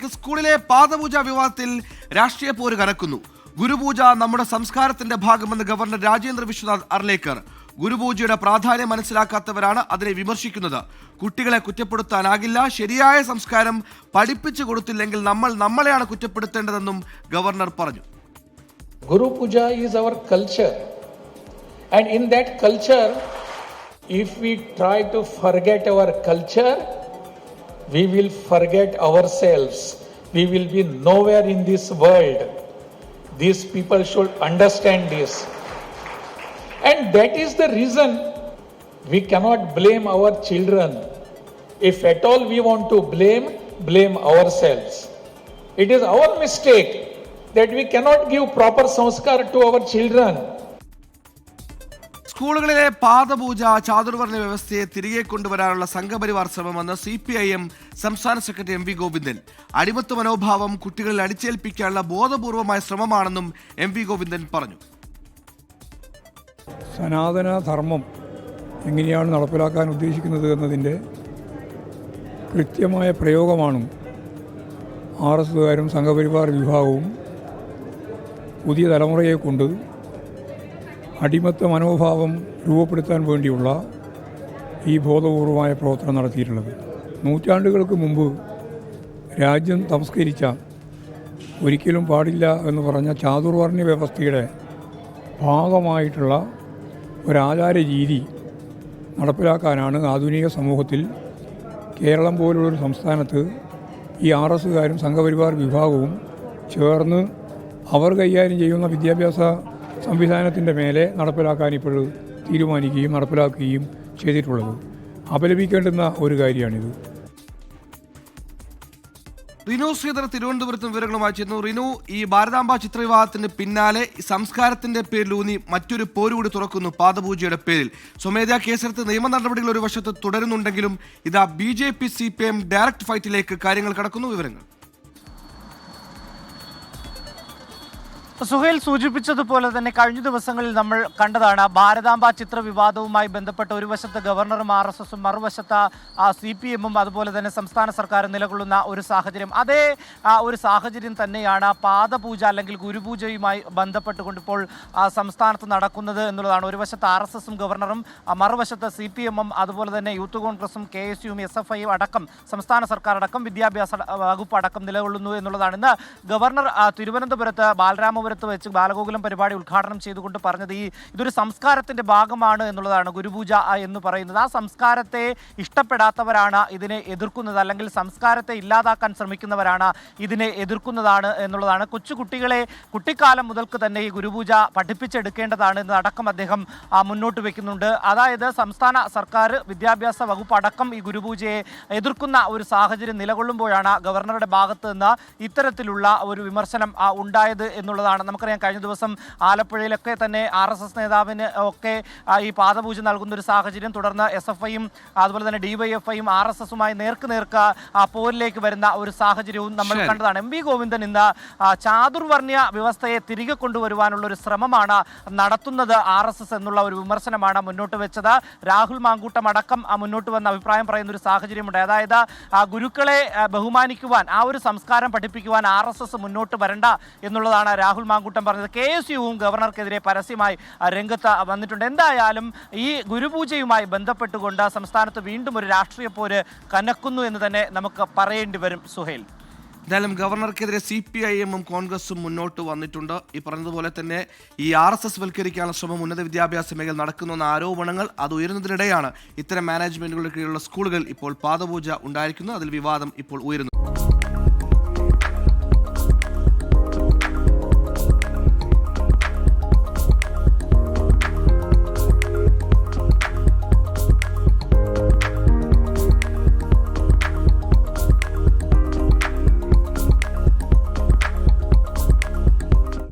വാർത്തകളിലേക്ക്. സ്കൂളിലെ പാദപൂജ വിവാദത്തിൽ രാഷ്ട്രീയ പോര് കനക്കുന്നു. ഗുരുപൂജ നമ്മുടെ സംസ്കാരത്തിന്റെ ഭാഗമെന്ന് ഗവർണർ രാജേന്ദ്ര വിശ്വനാഥ് അർലേക്കർ. ഗുരുപൂജയുടെ പ്രാധാന്യം മനസ്സിലാക്കാത്തവരാണ് അതിനെ വിമർശിക്കുന്നത്. കുട്ടികളെ കുറ്റപ്പെടുത്താനാകില്ല. ശരിയായ സംസ്കാരം പഠിപ്പിച്ചു കൊടുത്തില്ലെങ്കിൽ നമ്മൾ നമ്മളെയാണ് കുറ്റപ്പെടുത്തേണ്ടതെന്നും ഗവർണർ പറഞ്ഞു. Gurupuja is our culture, and in that culture if we try to forget our culture, we will forget ourselves. We will be nowhere in this world. These people should understand this. And that is the reason we cannot blame our children. If at all we want to blame ourselves. It is our mistake that we cannot give proper sanskar to our children. സ്കൂളുകളിലെ പാദപൂജ ചാതുർവർണ്ണ വ്യവസ്ഥയെ തിരികെ കൊണ്ടുവരാനുള്ള Sangh Parivar ശ്രമമെന്ന് CPIM സംസ്ഥാന secretary MV Govindan. അടിമത്ത മനോഭാവം കുട്ടികളിൽ അടിച്ചേൽപ്പിക്കാനുള്ള ബോധപൂർവമായ ശ്രമമാണെന്നും MV Govindan പറഞ്ഞു. സനാതന ധർമ്മം എങ്ങനെയാണ് നടപ്പിലാക്കാൻ ഉദ്ദേശിക്കുന്നത് എന്നതിൻ്റെ കൃത്യമായ പ്രയോഗമാണ് RSSകാരും സംഘപരിവാർ വിഭാഗവും പുതിയ തലമുറയെ കൊണ്ട് അടിമത്ത മനോഭാവം രൂപപ്പെടുത്താൻ വേണ്ടിയുള്ള ഈ ബോധപൂർവമായ പ്രവർത്തനം നടത്തിയിട്ടുള്ളത്. നൂറ്റാണ്ടുകൾക്ക് മുമ്പ് രാജ്യം സംസ്കരിച്ച ഒരിക്കലും പാടില്ല എന്ന് പറഞ്ഞ ചാതുർവർണ്ണ വ്യവസ്ഥയുടെ ഭാഗമായിട്ടുള്ള ഒരാചാര രീതി നടപ്പിലാക്കാനാണ് ആധുനിക സമൂഹത്തിൽ കേരളം പോലുള്ളൊരു സംസ്ഥാനത്ത് ഈ RSSകാരും സംഘപരിവാർ വിഭാഗവും ചേർന്ന് അവർ കൈകാര്യം ചെയ്യുന്ന വിദ്യാഭ്യാസ സംവിധാനത്തിൻ്റെ മേലെ നടപ്പിലാക്കാൻ ഇപ്പോൾ തീരുമാനിക്കുകയും നടപ്പിലാക്കുകയും ചെയ്തിട്ടുള്ളത്. അപലപിക്കേണ്ടുന്ന ഒരു കാര്യമാണിത്. റിനു ശ്രീധർ തിരുവനന്തപുരത്ത് വിവരങ്ങളുമായി ചേർന്നു. റിനു, ഈ ഭാരതാംബ ചിത്രവിവാഹത്തിന് പിന്നാലെ സംസ്കാരത്തിന്റെ പേരിലൂന്നി മറ്റൊരു പോരുകൂടി തുറക്കുന്നു പാദപൂജയുടെ പേരിൽ. സ്വമേധയാ കേസെടുത്ത് നിയമ നടപടികൾ ഒരു വശത്ത് തുടരുന്നുണ്ടെങ്കിലും ഇതാ BJP CPIM ഡയറക്ട് ഫൈറ്റിലേക്ക് കാര്യങ്ങൾ കടക്കുന്നു. വിവരങ്ങൾ. സുഹേൽ സൂചിപ്പിച്ചതുപോലെ തന്നെ കഴിഞ്ഞ ദിവസങ്ങളിൽ നമ്മൾ കണ്ടതാണ് ഭാരതാംബ ചിത്ര വിവാദവുമായി ബന്ധപ്പെട്ട് ഒരു വശത്ത് ഗവർണറും RSSും മറുവശത്ത് CPIMും അതുപോലെ തന്നെ സംസ്ഥാന സർക്കാർ നിലകൊള്ളുന്ന ഒരു സാഹചര്യം. അതേ ഒരു സാഹചര്യം തന്നെയാണ് പാദപൂജ അല്ലെങ്കിൽ ഗുരുപൂജയുമായി ബന്ധപ്പെട്ടുകൊണ്ട് ഇപ്പോൾ സംസ്ഥാനത്ത് നടക്കുന്നത് എന്നുള്ളതാണ്. ഒരു വശത്ത് RSSും ഗവർണറും മറുവശത്ത് CPIMും അതുപോലെ തന്നെ യൂത്ത് കോൺഗ്രസും KSUവും SFIയും അടക്കം സംസ്ഥാന സർക്കാർ അടക്കം വിദ്യാഭ്യാസ വകുപ്പ് അടക്കം നിലകൊള്ളുന്നു എന്നുള്ളതാണ്. ഇന്ന് ഗവർണർ തിരുവനന്തപുരത്ത് ബാലരാമപുരത്ത് വെച്ച് ബാലഗോകുലം പരിപാടി ഉദ്ഘാടനം ചെയ്തുകൊണ്ട് പറഞ്ഞത് ഇതൊരു സംസ്കാരത്തിന്റെ ഭാഗമാണ് എന്നുള്ളതാണ് ഗുരുപൂജ എന്ന് പറയുന്നത്. ആ സംസ്കാരത്തെ ഇഷ്ടപ്പെടാത്തവരാണ് ഇതിനെ എതിർക്കുന്നത്, അല്ലെങ്കിൽ സംസ്കാരത്തെ ഇല്ലാതാക്കാൻ ശ്രമിക്കുന്നവരാണ് ഇതിനെ എതിർക്കുന്നതാണ് എന്നുള്ളതാണ്. കൊച്ചുകുട്ടികളെ കുട്ടിക്കാലം മുതൽക്ക് തന്നെ ഈ ഗുരുപൂജ പഠിപ്പിച്ചെടുക്കേണ്ടതാണ് എന്നതടക്കം അദ്ദേഹം മുന്നോട്ട് വെക്കുന്നുണ്ട്. അതായത് സംസ്ഥാന സർക്കാർ വിദ്യാഭ്യാസ വകുപ്പ് അടക്കം ഈ ഗുരുപൂജയെ എതിർക്കുന്ന ഒരു സാഹചര്യം നിലകൊള്ളുമ്പോഴാണ് ഗവർണറുടെ ഭാഗത്ത് നിന്ന് ഇത്തരത്തിലുള്ള ഒരു വിമർശനം ഉണ്ടായത് എന്നുള്ളതാണ്. നമുക്കറിയാം കഴിഞ്ഞ ദിവസം ആലപ്പുഴയിലൊക്കെ തന്നെ RSS നേതാവിന് ഒക്കെ ഈ പാദപൂജ നൽകുന്ന ഒരു സാഹചര്യം, തുടർന്ന് SFIയും അതുപോലെ തന്നെ DYFIയും RSSുമായി നേർക്ക് പോരിലേക്ക് വരുന്ന ഒരു സാഹചര്യവും നമ്മൾ കണ്ടതാണ്. MV ഗോവിന്ദൻ ഇന്ന് ചാതുർവർണ്ണ വ്യവസ്ഥയെ തിരികെ കൊണ്ടുവരുവാനുള്ള ഒരു ശ്രമമാണ് നടത്തുന്നത് RSS എന്നുള്ള ഒരു വിമർശനമാണ് മുന്നോട്ട് വെച്ചത്. രാഹുൽ മാങ്കൂട്ടം അടക്കം മുന്നോട്ട് വന്ന അഭിപ്രായം പറയുന്ന ഒരു സാഹചര്യമുണ്ട്. അതായത് ഗുരുക്കളെ ബഹുമാനിക്കുവാൻ, ആ ഒരു സംസ്കാരം പഠിപ്പിക്കുവാൻ RSS മുന്നോട്ട് വരണ്ട എന്നുള്ളതാണ് രാഹുൽ മാങ്കൂട്ടം പറഞ്ഞത്. KSUവും ഗവർണർക്കെതിരെ പരസ്യമായി രംഗത്ത് വന്നിട്ടുണ്ട്. എന്തായാലും ഈ ഗുരുപൂജയുമായി ബന്ധപ്പെട്ടുകൊണ്ട് സംസ്ഥാനത്ത് വീണ്ടും ഒരു രാഷ്ട്രീയ പോര് കനക്കുന്നു എന്ന് തന്നെ നമുക്ക് പറയേണ്ടി വരും. സുഹേൽ, എന്തായാലും ഗവർണർക്കെതിരെ CPIMും കോൺഗ്രസും മുന്നോട്ട് വന്നിട്ടുണ്ട്. ഈ പറഞ്ഞതുപോലെ തന്നെ ഈ RSS വൽക്കരിക്കാനുള്ള ശ്രമം ഉന്നത വിദ്യാഭ്യാസ മേഖല നടക്കുന്നുവെന്ന ആരോപണങ്ങൾ അത് ഉയരുന്നതിനിടെയാണ് ഇത്തരം മാനേജ്മെന്റുകളുടെ കീഴിലുള്ള സ്കൂളുകൾ ഇപ്പോൾ പാദപൂജ ഉണ്ടായിരിക്കുന്നത്. അതിൽ വിവാദം ഇപ്പോൾ ഉയരുന്നു.